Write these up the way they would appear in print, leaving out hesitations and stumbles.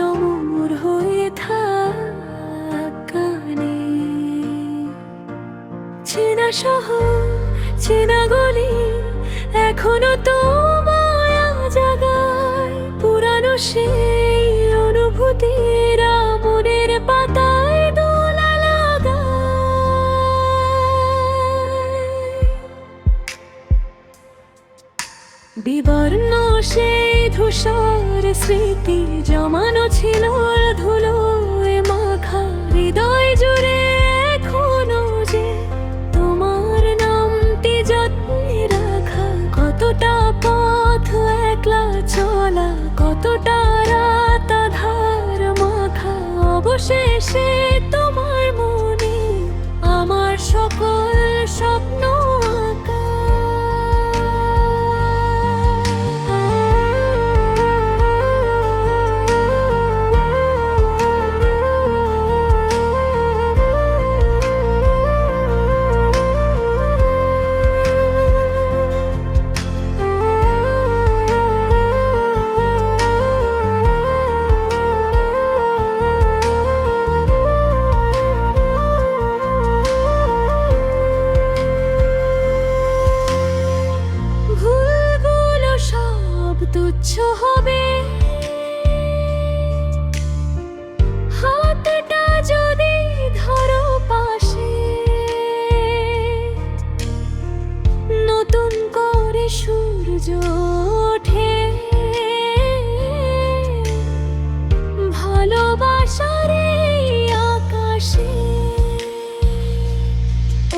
অমর হয়ে থাক গানে। চেনা শহর, চেনা গলি, এখনো তো মায়া জাগায়। পুরানো সেই অনুভূতিরা মনের পাতায় দোলা লাগায়। বিবর্ণ সেই ধূসর স্মৃতি জমানো ছিল ধুলোয় মাখা হৃদয় জুড়ে। এখনো যে তোমার নামটি যত্নে রাখা, কতটা পথ একলা চলা, কতটা রাত আধার মাখা। অবশেষে তোমার মনে আমার সকল স্বপ্ন আঁকা। তুচ্ছ হবে হাতটা যদি ধরো পাশে, নতুন করে সূর্য ওঠে ভালোবাসার এই আকাশে।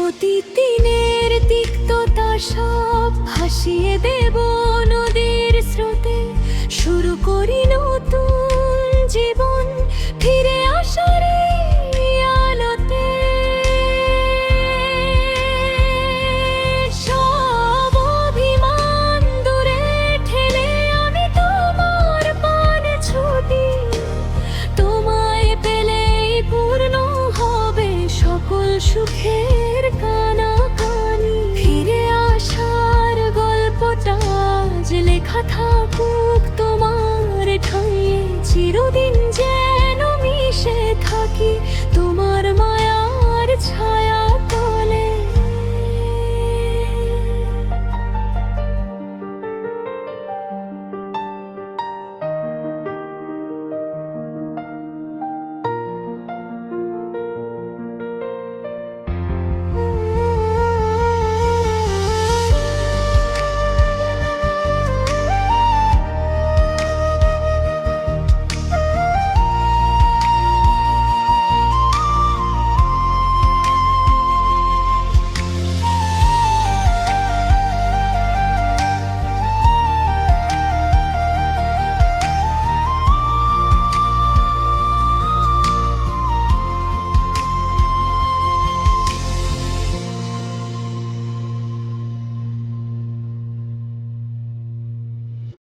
অতীত দিনের তিক্ততা সব ভাসিয়ে দেব নদীর স্রোতে। শুরু করি নতুন জীবন ফিরে আসার এই আলোতে। সব অভিমান দূরে ঠেলে আমি তোমার পানে ছুটি। তোমায় পেলেই পূর্ণ হবে সকল সুখের কানাকানি। ফিরে আসার গল্পটা আজ লেখা থাক